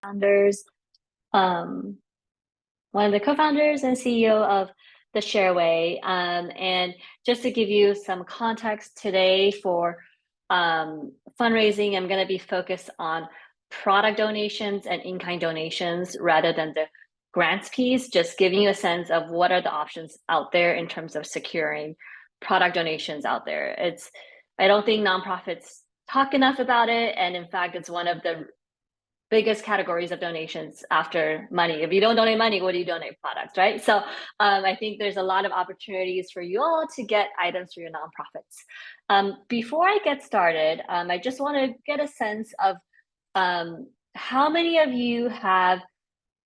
co-founders, um, one of the co-founders and CEO of the Shareway. And just to give you some context today for fundraising, I'm going to be focused on product donations and in-kind donations rather than the grants piece, just giving you a sense of what are the options out there in terms of securing product donations out there. I don't think nonprofits talk enough about it. And in fact, it's one of the biggest categories of donations after money. If you don't donate money, what do you donate? Products, right? So I think there's a lot of opportunities for you all to get items for your nonprofits. Before I get started, I just want to get a sense of how many of you have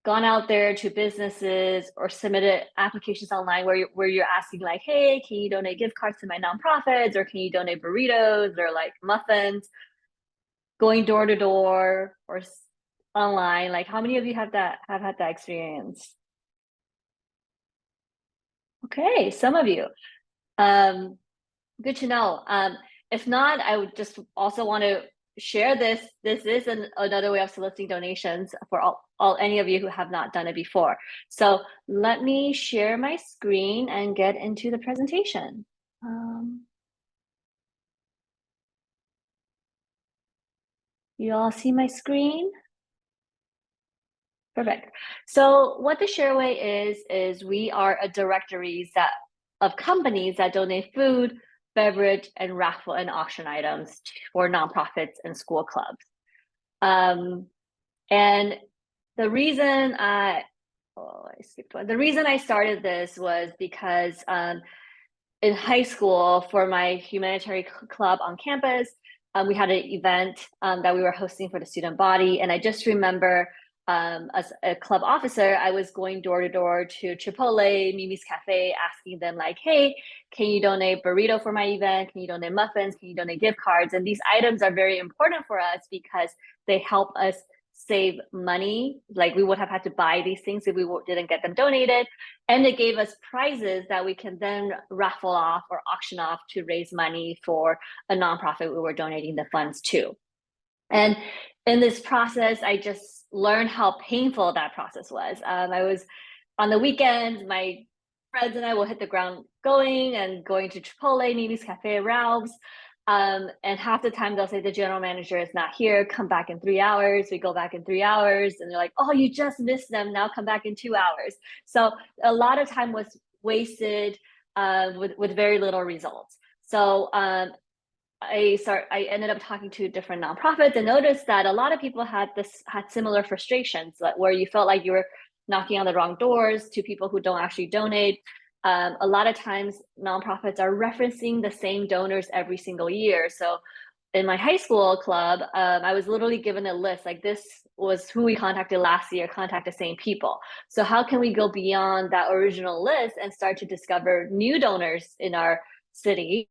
gone out there to businesses or submitted applications online where you're asking like, hey, can you donate gift cards to my nonprofits, or can you donate burritos or like muffins, going door to door or online? Like, how many of you have had that experience? Okay, some of you. Good to know. If not, I would just also want to share this. This is another way of soliciting donations for any of you who have not done it before. So let me share my screen and get into the presentation. You all see my screen? Perfect. So what the Shareway is we are a directory of companies that donate food, beverage, and raffle and auction items for nonprofits and school clubs. And the reason I skipped one. The reason I started this was because in high school, for my humanitarian club on campus, we had an event that we were hosting for the student body. And I just remember as a club officer, I was going door to door to Chipotle, Mimi's Cafe, asking them like, hey, can you donate burrito for my event? Can you donate muffins? Can you donate gift cards? And these items are very important for us because they help us save money. Like, we would have had to buy these things if we didn't get them donated. And it gave us prizes that we can then raffle off or auction off to raise money for a nonprofit we were donating the funds to. And in this process, I just learned how painful that process was. I was on the weekends, my friends and I will hit the ground going to Chipotle, Mimi's Cafe, Ralph's. And half the time they'll say the general manager is not here, come back in 3 hours. We go back in 3 hours and they're like, oh, you just missed them, now come back in 2 hours. So a lot of time was wasted with very little results. So I ended up talking to different nonprofits and noticed that a lot of people had similar frustrations, where you felt like you were knocking on the wrong doors to people who don't actually donate. A lot of times nonprofits are referencing the same donors every single year. So in my high school club, I was literally given a list, like, this was who we contacted last year, contact the same people. So how can we go beyond that original list and start to discover new donors in our city?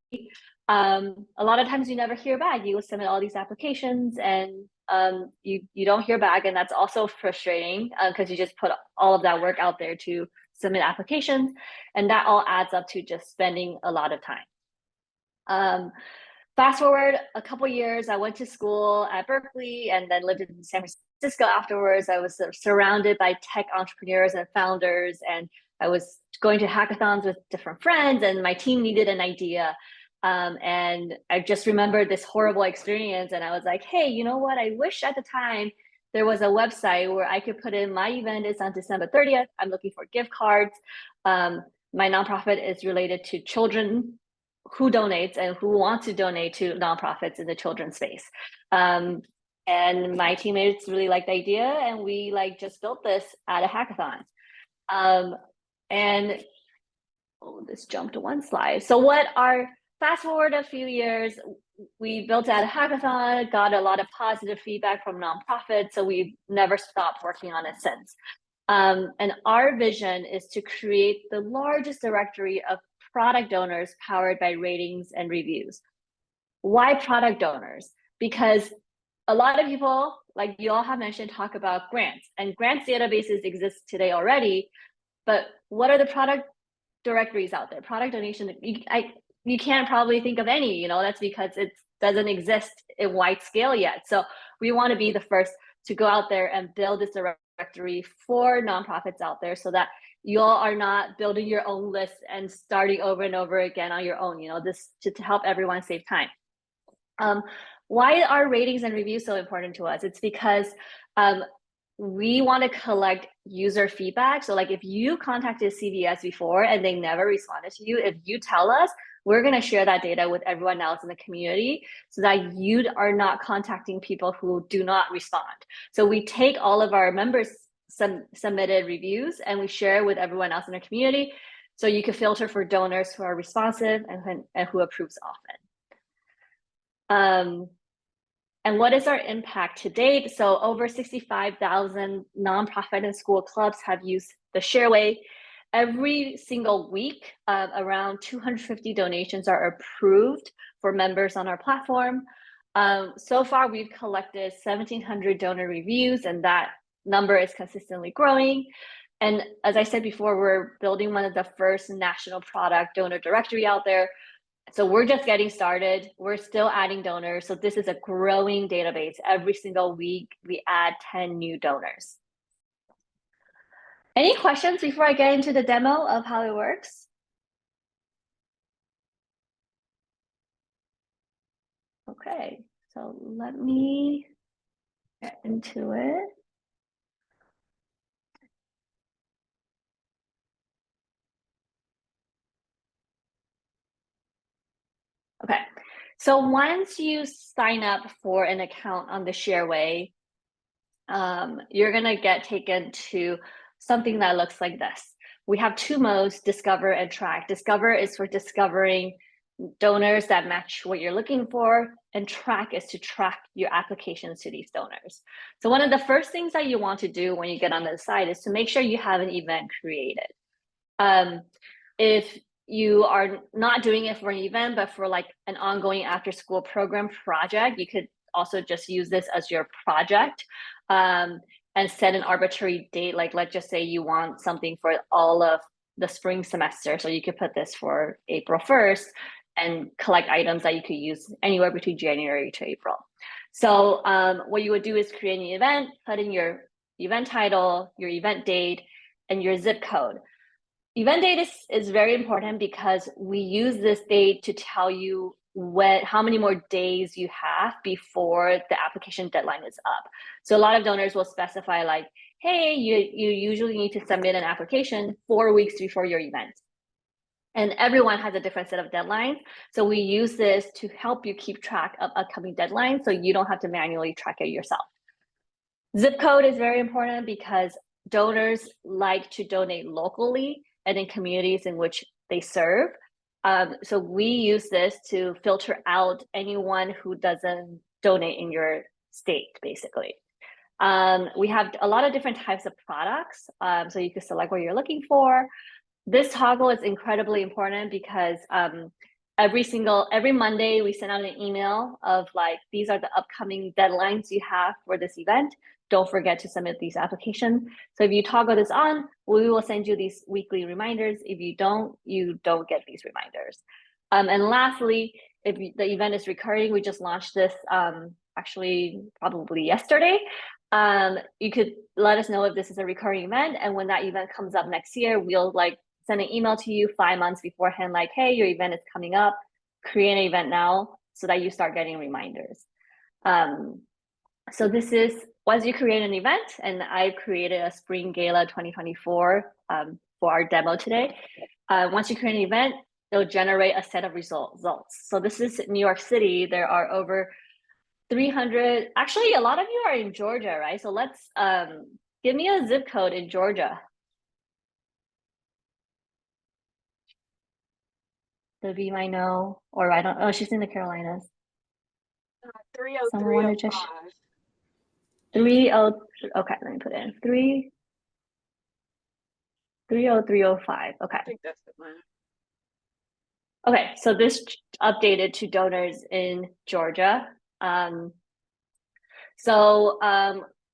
A lot of times you never hear back. You will submit all these applications and you don't hear back, and that's also frustrating because you just put all of that work out there to submit applications, and that all adds up to just spending a lot of time. Fast forward a couple years, I went to school at Berkeley and then lived in San Francisco afterwards. I was surrounded by tech entrepreneurs and founders, and I was going to hackathons with different friends, and my team needed an idea. And I just remembered this horrible experience, and I was like, hey, you know what? I wish at the time there was a website where I could put in my event is on December 30th. I'm looking for gift cards. My nonprofit is related to children who donates and who want to donate to nonprofits in the children's space. And my teammates really liked the idea, and we just built this at a hackathon. And this jumped to one slide. So fast forward a few years, we built at a hackathon, got a lot of positive feedback from nonprofits, so we've never stopped working on it since. And our vision is to create the largest directory of product donors powered by ratings and reviews. Why product donors? Because a lot of people, like you all have mentioned, talk about grants, and grants databases exist today already, but what are the product directories out there? Product donation, you can't probably think of any, that's because it doesn't exist in wide scale yet. So we want to be the first to go out there and build this directory for nonprofits out there so that you all are not building your own list and starting over and over again on your own, this to help everyone save time. Why are ratings and reviews so important to us? It's because we want to collect user feedback. So like if you contacted CVS before and they never responded to you, if you tell us, we're going to share that data with everyone else in the community so that you are not contacting people who do not respond. So we take all of our members submitted reviews and we share with everyone else in the community. So you can filter for donors who are responsive and who approves often. And what is our impact to date? So over 65,000 nonprofit and school clubs have used the Shareway. Every single week, around 250 donations are approved for members on our platform. So far, we've collected 1,700 donor reviews, and that number is consistently growing. And as I said before, we're building one of the first national product donor directory out there. So we're just getting started. We're still adding donors. So this is a growing database. Every single week, we add 10 new donors. Any questions before I get into the demo of how it works? Okay, so let me get into it. Okay, so once you sign up for an account on the Shareway, you're gonna get taken to something that looks like this. We have two modes, Discover and Track. Discover is for discovering donors that match what you're looking for, and Track is to track your applications to these donors. So one of the first things that you want to do when you get on the site is to make sure you have an event created. If you are not doing it for an event, but for like an ongoing after school program project, you could also just use this as your project and set an arbitrary date. Like let's just say you want something for all of the spring semester. So you could put this for April 1st and collect items that you could use anywhere between January to April. So what you would do is create an event, put in your event title, your event date, and your zip code. Event date is very important because we use this date to tell you how many more days you have before the application deadline is up. So a lot of donors will specify like, hey, you usually need to submit an application 4 weeks before your event. And everyone has a different set of deadlines. So we use this to help you keep track of upcoming deadlines so you don't have to manually track it yourself. Zip code is very important because donors like to donate locally and in communities in which they serve. So we use this to filter out anyone who doesn't donate in your state, basically. We have a lot of different types of products, so you can select what you're looking for. This toggle is incredibly important because every Monday we send out an email of like, these are the upcoming deadlines you have for this event. Don't forget to submit these applications. So if you toggle this on, we will send you these weekly reminders. If you don't get these reminders. And lastly, if the event is recurring, we just launched this actually probably yesterday. You could let us know if this is a recurring event, and when that event comes up next year, we'll like send an email to you 5 months beforehand, like, hey, your event is coming up, create an event now so that you start getting reminders. So this is, once you create an event, and I created a Spring Gala 2024 for our demo today. Once you create an event, it'll generate a set of results. So this is New York City. There are over 300, actually a lot of you are in Georgia, right? So let's, give me a zip code in Georgia. The V might know, or I don't know. Oh, she's in the Carolinas. 30305. 30, okay, let me put in 30305. Okay. I think that's the one. Okay, so this updated to donors in Georgia.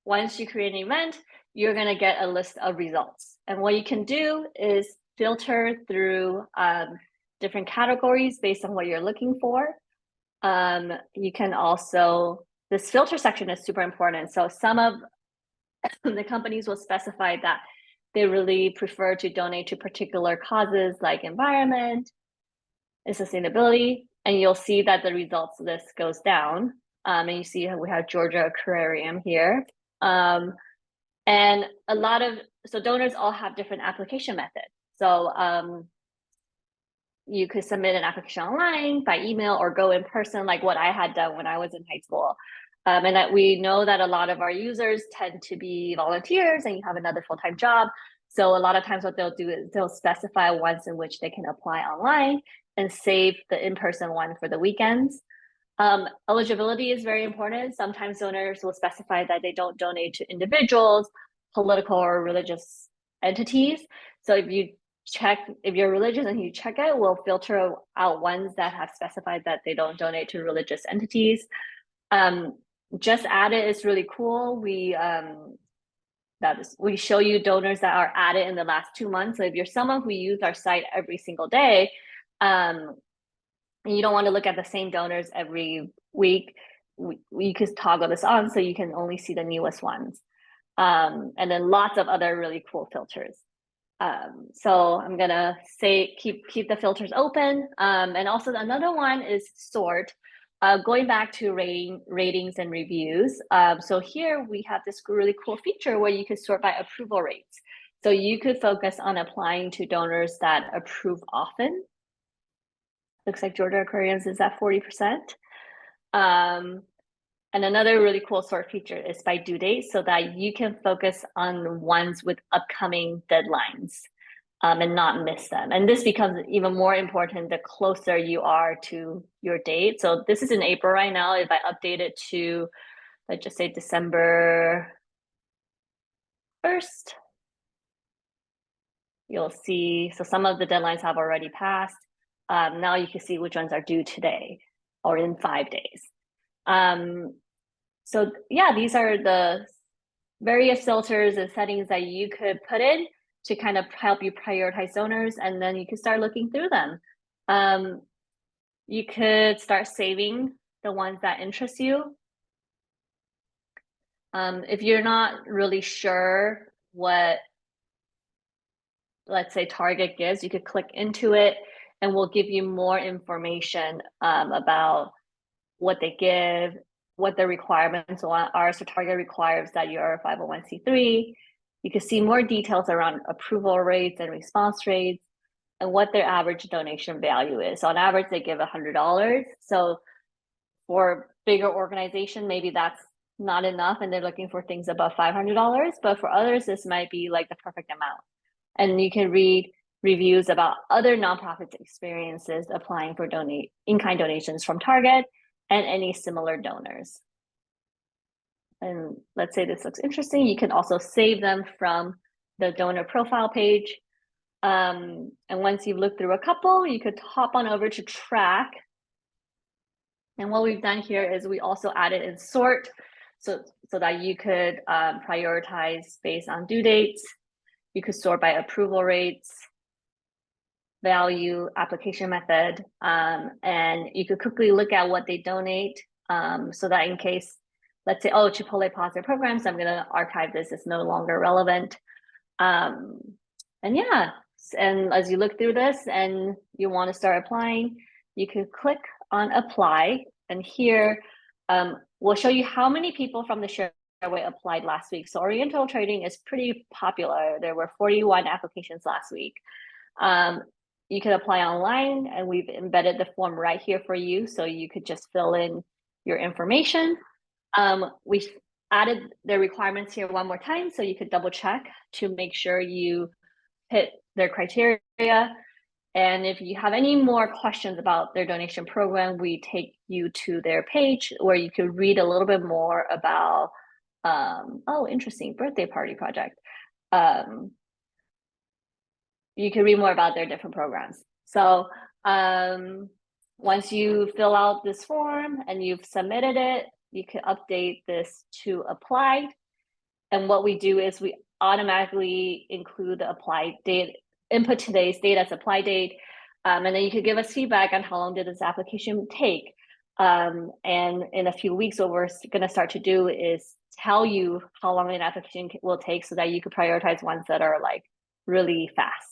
Once you create an event, you're gonna get a list of results. And what you can do is filter through different categories based on what you're looking for. You can also this filter section is super important. So some of the companies will specify that they really prefer to donate to particular causes like environment and sustainability. And you'll see that the results list goes down. And you see we have Georgia Aquarium here. And a lot of, so donors all have different application methods. So you could submit an application online, by email, or go in person, like what I had done when I was in high school. And that we know that a lot of our users tend to be volunteers and you have another full-time job. So a lot of times what they'll do is they'll specify ones in which they can apply online and save the in-person one for the weekends. Eligibility is very important. Sometimes donors will specify that they don't donate to individuals, political or religious entities. So if you check, if you're religious and you check it, we'll filter out ones that have specified that they don't donate to religious entities. Just Added is really cool. We show you donors that are added in the last 2 months. So if you're someone who uses our site every single day, and you don't want to look at the same donors every week, we could toggle this on so you can only see the newest ones. And then lots of other really cool filters. So I'm gonna say keep the filters open. And also another one is sort. Going back to ratings and reviews. So here we have this really cool feature where you could sort by approval rates. So you could focus on applying to donors that approve often. Looks like Georgia Aquariums is at 40%. And another really cool sort feature is by due date, so that you can focus on ones with upcoming deadlines and not miss them. And this becomes even more important the closer you are to your date. So this is in April right now. If I update it to, let's just say December 1st, you'll see, so some of the deadlines have already passed. Now you can see which ones are due today or in 5 days. So yeah, these are the various filters and settings that you could put in to kind of help you prioritize donors, and then you can start looking through them. You could start saving the ones that interest you. If you're not really sure what, let's say, Target gives, you could click into it and we'll give you more information about what they give, what the requirements are. So Target requires that you're a 501c3. You can see more details around approval rates and response rates and what their average donation value is. So on average, they give $100. So for bigger organization, maybe that's not enough and they're looking for things above $500. But for others, this might be like the perfect amount. And you can read reviews about other nonprofits' experiences applying for in-kind donations from Target and any similar donors. And let's say this looks interesting. You can also save them from the donor profile page. And once you've looked through a couple, you could hop on over to track. And what we've done here is we also added in sort so that you could prioritize based on due dates. You could sort by approval rates, value, application method, and you could quickly look at what they donate so that in case, let's say, oh, Chipotle paused their programs, I'm gonna archive this, it's no longer relevant. And yeah, and as you look through this and you wanna start applying, you could click on apply, and here we'll show you how many people from the Shareway applied last week. So Oriental Trading is pretty popular. There were 41 applications last week. You can apply online and we've embedded the form right here for you. So you could just fill in your information. We've added the requirements here one more time. So you could double check to make sure you hit their criteria. And if you have any more questions about their donation program, we take you to their page where you could read a little bit more about, oh, interesting, birthday party project. You can read more about their different programs. So once you fill out this form and you've submitted it, you can update this to applied. And what we do is we automatically include the applied date, input today's date as apply date. And then you could give us feedback on how long did this application take. And in a few weeks, what we're going to start to do is tell you how long an application will take so that you could prioritize ones that are like really fast.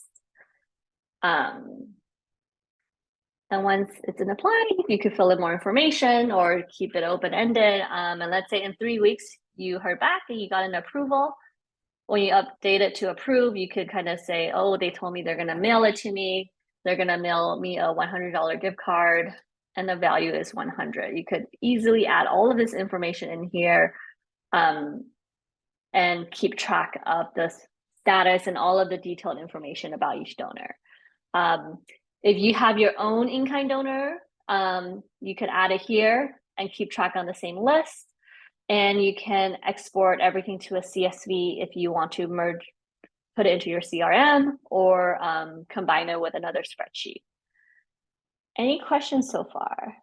And once it's in apply, you could fill in more information or keep it open-ended. And let's say in 3 weeks, you heard back and you got an approval. When you update it to approve, you could kind of say, oh, they told me they're going to mail it to me. They're going to mail me a $100 gift card and the value is 100. You could easily add all of this information in here and keep track of the status and all of the detailed information about each donor. If you have your own in-kind donor, you could add it here and keep track on the same list. And you can export everything to a CSV if you want to merge, put it into your CRM or combine it with another spreadsheet. Any questions so far?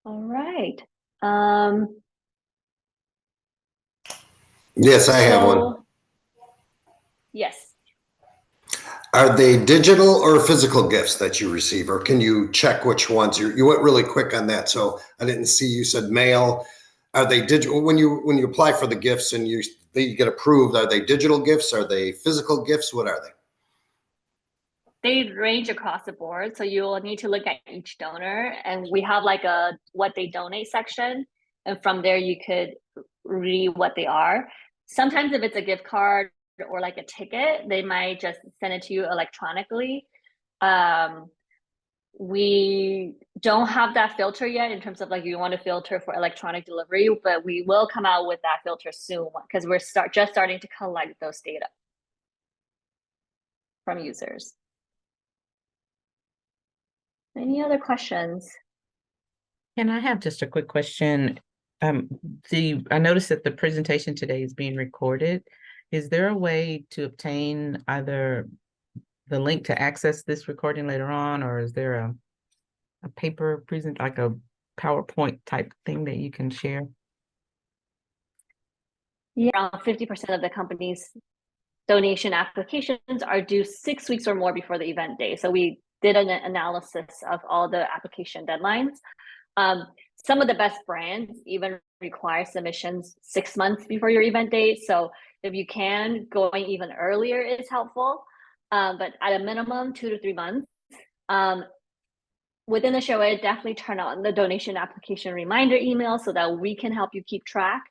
All right. Yes, I have one. Yes. Are they digital or physical gifts that you receive, or can you check which ones? You went really quick on that, so I didn't see. You said mail. Are they digital when you apply for the gifts and they get approved? Are they digital gifts? Are they physical gifts? What are they? They range across the board, so you will need to look at each donor, and we have like a what they donate section, and from there you could read what they are. Sometimes if it's a gift card or like a ticket, they might just send it to you electronically. We don't have that filter yet in terms of like you want to filter for electronic delivery, but we will come out with that filter soon because we're just starting to collect those data from users. Any other questions? And I have just a quick question. I noticed that the presentation today is being recorded. Is there a way to obtain either the link to access this recording later on, or is there a paper present, like a PowerPoint type thing that you can share? Yeah, around 50% of the company's donation applications are due 6 weeks or more before the event day. So we did an analysis of all the application deadlines. Some of the best brands even require submissions 6 months before your event date. So if you can, going even earlier is helpful. But at a minimum, 2 to 3 months. Within the show, I definitely turn on the donation application reminder email so that we can help you keep track.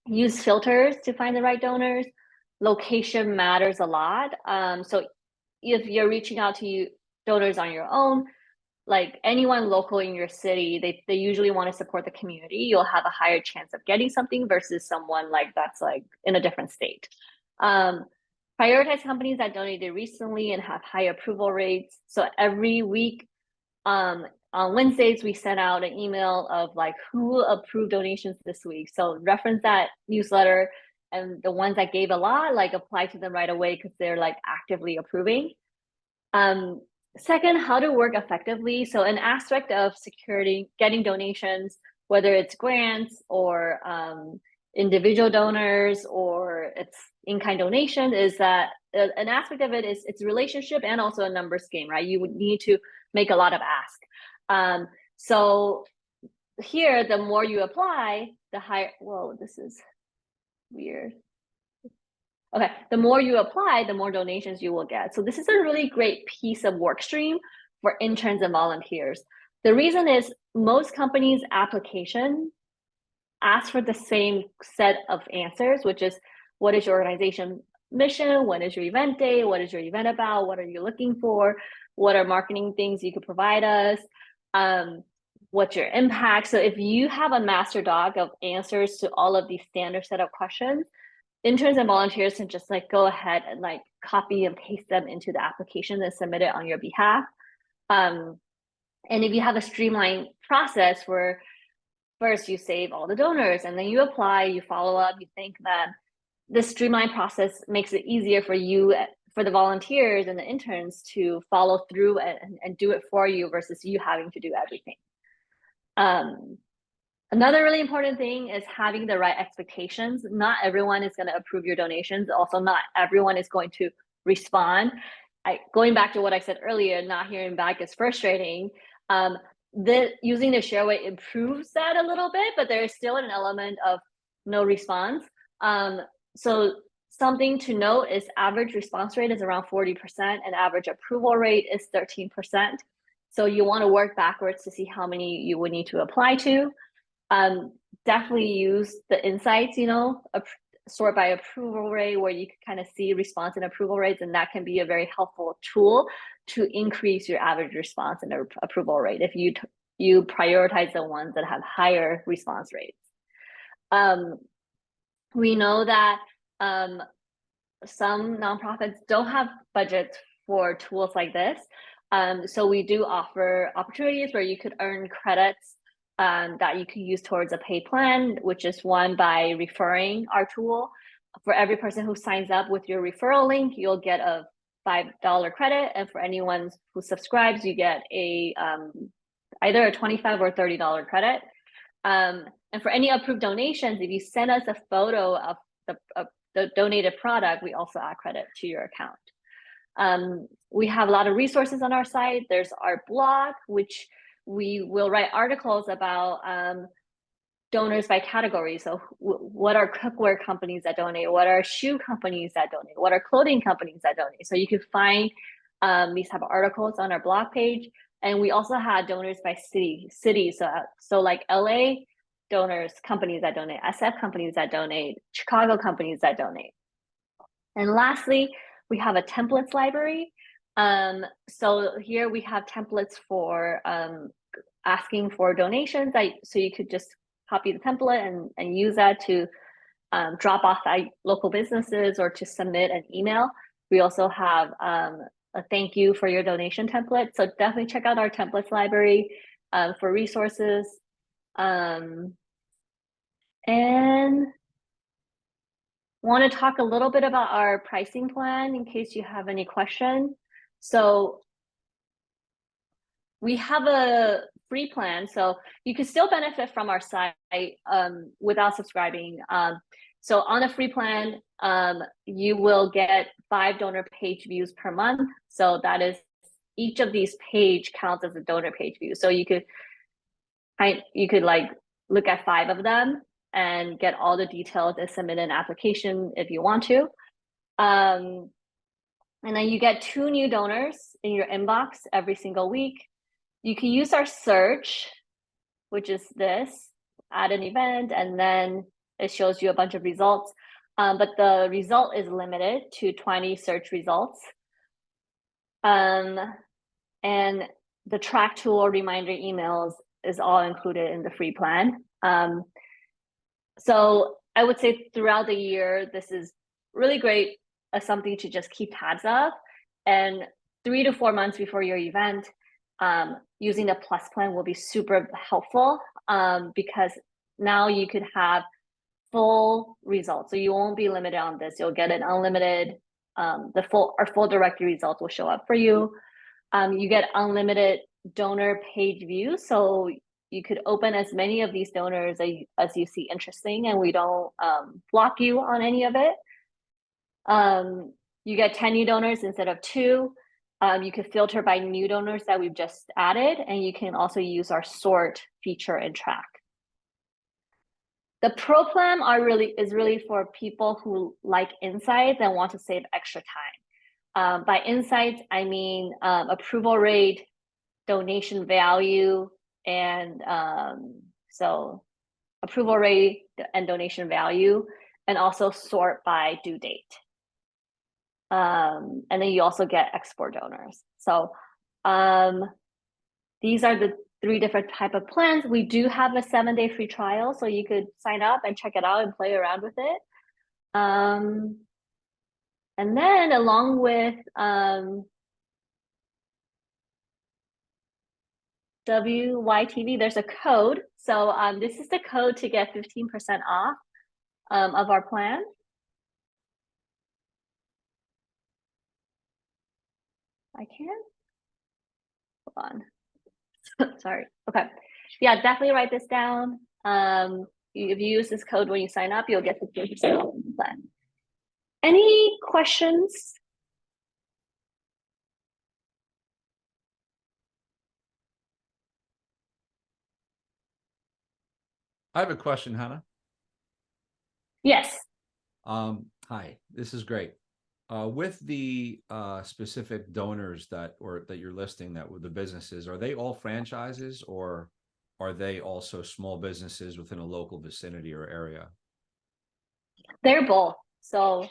Use filters to find the right donors. Location matters a lot. So if you're reaching out to donors on your own, like anyone local in your city, they usually want to support the community. You'll have a higher chance of getting something versus someone like that's like in a different state. Prioritize companies that donated recently and have high approval rates. So every week, on Wednesdays, we send out an email of like who approved donations this week. So reference that newsletter, and the ones that gave a lot, like apply to them right away because they're like actively approving. Second, how to work effectively. So an aspect of getting donations, whether it's grants or individual donors or it's in-kind donation, is that an aspect of it is it's relationship and also a numbers game, right? You would need to make a lot of ask. So here, the more you apply, the higher, whoa, this is weird. Okay, the more you apply, the more donations you will get. So this is a really great piece of work stream for interns and volunteers. The reason is most companies' application ask for the same set of answers, which is what is your organization mission? When is your event day? What is your event about? What are you looking for? What are marketing things you could provide us? What's your impact? So if you have a master doc of answers to all of these standard set of questions, interns and volunteers can just like go ahead and like copy and paste them into the application and submit it on your behalf. And if you have a streamlined process where first you save all the donors and then you apply, you follow up, you thank them, this streamlined process makes it easier for you, for the volunteers and the interns to follow through and do it for you versus you having to do everything. Another really important thing is having the right expectations. Not everyone is going to approve your donations. Also, not everyone is going to respond. going back to what I said earlier, not hearing back is frustrating. Using the Shareway improves that a little bit, but there is still an element of no response. So something to note is average response rate is around 40% and average approval rate is 13%. So you want to work backwards to see how many you would need to apply to. Definitely use the insights, sort by approval rate, where you can kind of see response and approval rates, and that can be a very helpful tool to increase your average response and approval rate if you prioritize the ones that have higher response rates. We know that some nonprofits don't have budgets for tools like this. So we do offer opportunities where you could earn credits that you can use towards a paid plan, which is won by referring our tool. For every person who signs up with your referral link, you'll get a $5 credit. And for anyone who subscribes, you get a either a $25 or $30 credit. And for any approved donations, if you send us a photo of the donated product, we also add credit to your account. We have a lot of resources on our site. There's our blog, which we will write articles about donors by category. So what are cookware companies that donate? What are shoe companies that donate? What are clothing companies that donate? So you can find these type of articles on our blog page. And we also have donors by city. So like LA donors, companies that donate, SF companies that donate, Chicago companies that donate. And lastly, we have a templates library. So here we have templates for asking for donations. So you could just copy the template and use that to drop off at local businesses or to submit an email. We also have a thank you for your donation template. So definitely check out our templates library for resources. And want to talk a little bit about our pricing plan in case you have any questions. So we have a free plan, so you can still benefit from our site without subscribing. So on a free plan, you will get 5 donor page views per month. So that is, each of these page counts as a donor page view. So you could like look at 5 of them and get all the details and submit an application if you want to. And then you get 2 new donors in your inbox every single week. You can use our search, which is this, add an event, and then it shows you a bunch of results. But the result is limited to 20 search results. And the track tool reminder emails is all included in the free plan. So I would say throughout the year, this is really great as something to just keep tabs of. And 3 to 4 months before your event, using the Plus plan will be super helpful because now you could have full results. So you won't be limited on this. You'll get an unlimited, our full directory results will show up for you. You get unlimited donor page views. So you could open as many of these donors as you see interesting, and we don't block you on any of it. You get 10 new donors instead of 2. You can filter by new donors that we've just added, and you can also use our sort feature and track. The Pro plan is really for people who like insights and want to save extra time. By insights, I mean approval rate, donation value, and so approval rate and donation value, and also sort by due date. And then you also get export donors. So these are the 3 different type of plans. We do have a 7-day free trial, so you could sign up and check it out and play around with it. And then along with WYTV, there's a code. So this is the code to get 15% off of our plan. I can't. Hold on. Sorry. Okay. Yeah, definitely write this down. If you use this code when you sign up, you'll get 15% off the plan. Any questions? I have a question, Hannah. Yes. Hi, this is great. With the specific donors that you're listing that with the businesses, are they all franchises or are they also small businesses within a local vicinity or area? They're both. So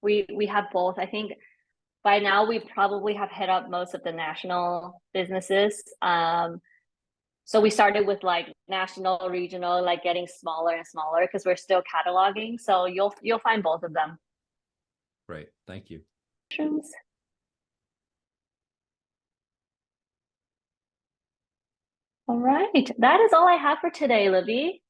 we have both. I think by now we probably have hit up most of the national businesses. So we started with like national, regional, like getting smaller and smaller because we're still cataloging. So you'll find both of them. Great, thank you. Questions? All right, that is all I have for today, Libby.